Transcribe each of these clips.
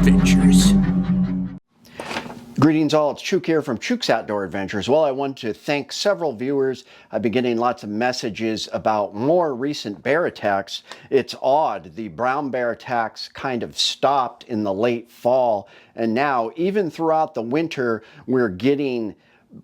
Adventures. Greetings all, it's Chuke here from Chuke's Outdoor Adventures. Well, I want to thank several viewers. I've been getting lots of messages about more recent bear attacks. It's odd, the brown bear attacks kind of stopped in the late fall, and now even throughout the winter we're getting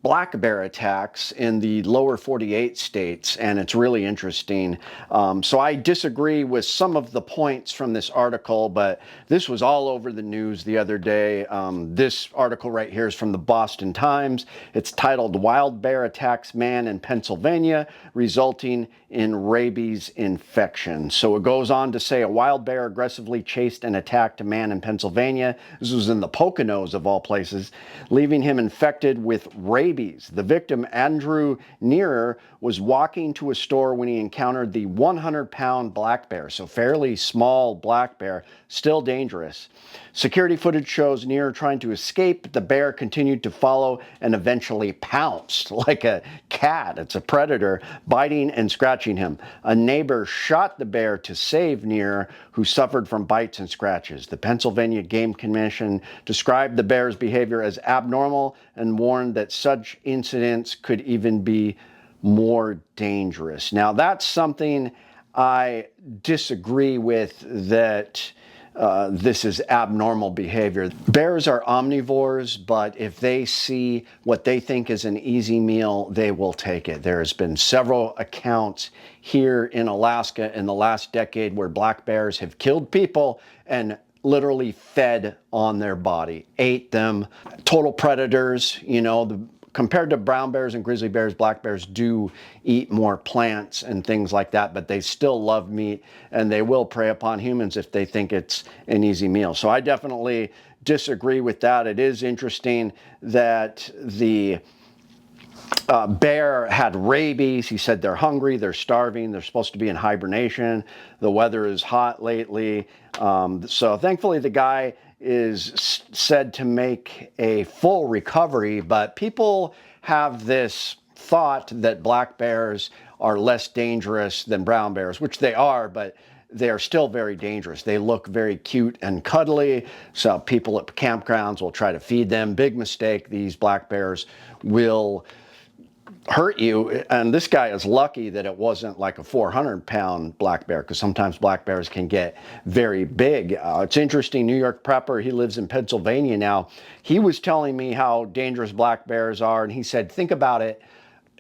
black bear attacks in the lower 48 states, and it's really interesting. So I disagree with some of the points from this article, but this was all over the news the other day. This article right here is from the Boston Times. It's titled "Wild Bear Attacks Man in Pennsylvania, Resulting in Rabies Infection." So it goes on to say a wild bear aggressively chased and attacked a man in Pennsylvania. This was in the Poconos of all places, leaving him infected with rabies. The victim, Andrew Nearer, was walking to a store when he encountered the 100-pound black bear, so fairly small black bear, still dangerous. Security footage shows Nearer trying to escape, but the bear continued to follow and eventually pounced like a cat. It's a predator, biting and scratching him. A neighbor shot the bear to save Nearer, who suffered from bites and scratches. The Pennsylvania Game Commission described the bear's behavior as abnormal and warned that such incidents could even be more dangerous. Now, that's something I disagree with, that this is abnormal behavior. Bears are omnivores, but if they see what they think is an easy meal, they will take it. There's been several accounts here in Alaska in the last decade where black bears have killed people and literally fed on their body, ate them. Total predators, you know, compared to brown bears and grizzly bears, black bears do eat more plants and things like that, but they still love meat, and they will prey upon humans if they think it's an easy meal. So I definitely disagree with that. It is interesting that the bear had rabies. He said they're hungry, they're starving, they're supposed to be in hibernation. The weather is hot lately. So thankfully the guy is said to make a full recovery, but people have this thought that black bears are less dangerous than brown bears, which they are, but they are still very dangerous. They look very cute and cuddly, so people at campgrounds will try to feed them. Big mistake. These black bears will hurt you, and this guy is lucky that it wasn't like a 400-pound black bear, because sometimes black bears can get very big. It's interesting, New York prepper, he lives in Pennsylvania now, he was telling me how dangerous black bears are, and he said, think about it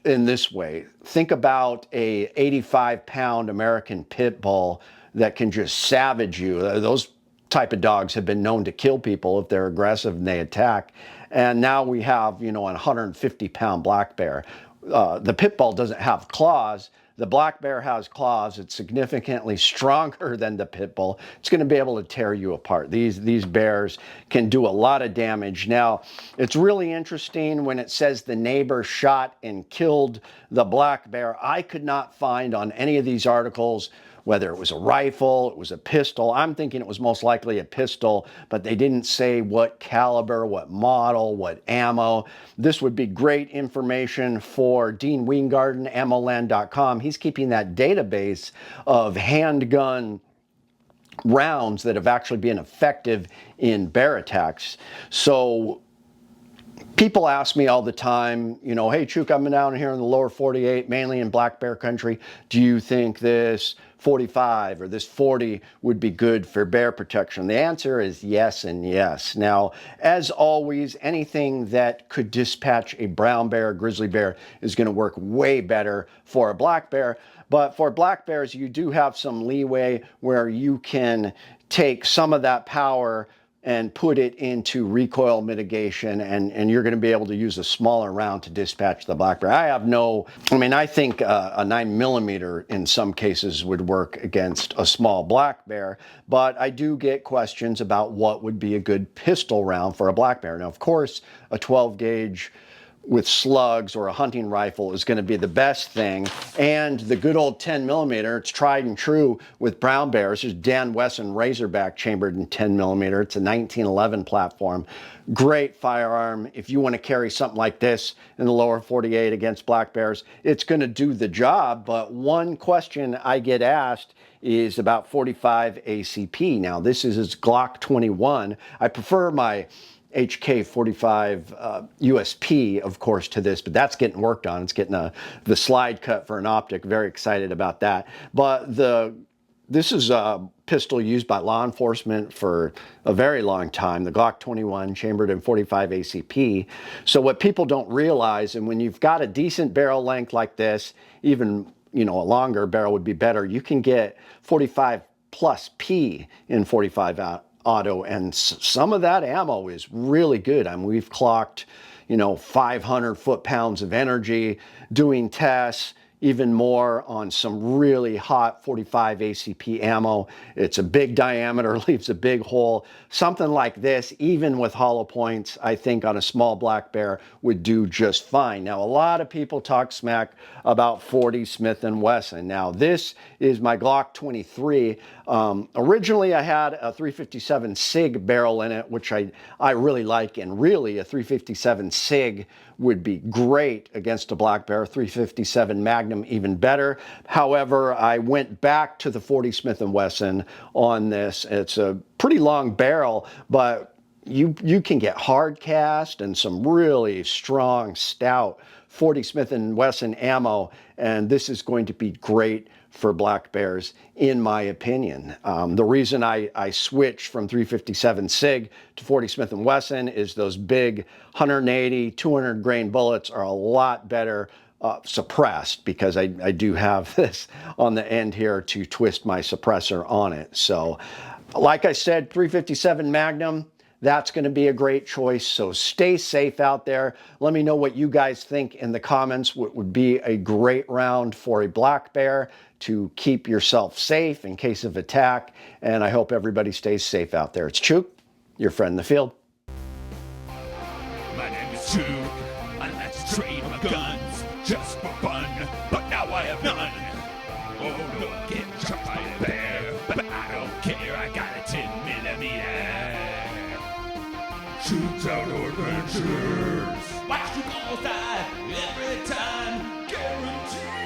in this way. Think about a 85-pound American pit bull that can just savage you. Those type of dogs have been known to kill people if they're aggressive and they attack. And now we have, you know, a 150-pound black bear. The pit bull doesn't have claws. The black bear has claws. It's significantly stronger than the pit bull. It's going to be able to tear you apart. These bears can do a lot of damage. Now, it's really interesting when it says the neighbor shot and killed the black bear. I could not find on any of these articles whether it was a rifle, it was a pistol. I'm thinking it was most likely a pistol, but they didn't say what caliber, what model, what ammo. This would be great information for Dean Weingarten, ammoland.com. He's keeping that database of handgun rounds that have actually been effective in bear attacks. So people ask me all the time, you know, hey, Chuke, I'm down here in the lower 48, mainly in black bear country. Do you think this 45 or this 40 would be good for bear protection? The answer is yes and yes. Now, as always, anything that could dispatch a brown bear, grizzly bear, is going to work way better for a black bear. But for black bears, you do have some leeway where you can take some of that power and put it into recoil mitigation, and you're going to be able to use a smaller round to dispatch the black bear. I think a 9mm in some cases would work against a small black bear, but I do get questions about what would be a good pistol round for a black bear. Now, of course, a 12 gauge with slugs or a hunting rifle is going to be the best thing, and the good old 10mm, it's tried and true with brown bears. There's Dan Wesson Razorback chambered in 10mm. It's a 1911 platform. Great firearm. If you want to carry something like this in the lower 48 against black bears, it's going to do the job. But one question I get asked is about 45 ACP. Now, this is his Glock 21. I prefer my HK45 USP, of course, to this, but that's getting worked on. It's getting the slide cut for an optic. Very excited about that. But this is a pistol used by law enforcement for a very long time, the Glock 21, chambered in 45 ACP. So what people don't realize, and when you've got a decent barrel length like this, even a longer barrel would be better, you can get 45 plus P in 45 auto, and some of that ammo is really good. I mean, we've clocked 500 foot-pounds of energy doing tests, even more on some really hot 45 ACP ammo. It's a big diameter, leaves a big hole. Something like this, even with hollow points, I think on a small black bear would do just fine. Now, a lot of people talk smack about 40 Smith & Wesson. Now, this is my Glock 23. Originally, I had a 357 SIG barrel in it, which I really like, and really a 357 SIG would be great against a black bear. 357 Magnum even better. However, I went back to the 40 Smith & Wesson on this. It's a pretty long barrel, but you can get hard cast and some really strong, stout 40 Smith & Wesson ammo, and this is going to be great for black bears, in my opinion. The reason I switched from 357 SIG to 40 Smith & Wesson is those big 180, 200 grain bullets are a lot better suppressed, because I do have this on the end here to twist my suppressor on it. So, like I said, 357 Magnum, that's going to be a great choice. So stay safe out there. Let me know what you guys think in the comments. What would be a great round for a black bear to keep yourself safe in case of attack. And I hope everybody stays safe out there. It's Chuke, your friend in the field. My name is Chuke. I like to trade my guns just for fun, but now I have none. Oh, look, get shot by a bear, but I don't care. I got a 10mm. Chuke's Outdoor Adventures. Watch you all die every time, guaranteed.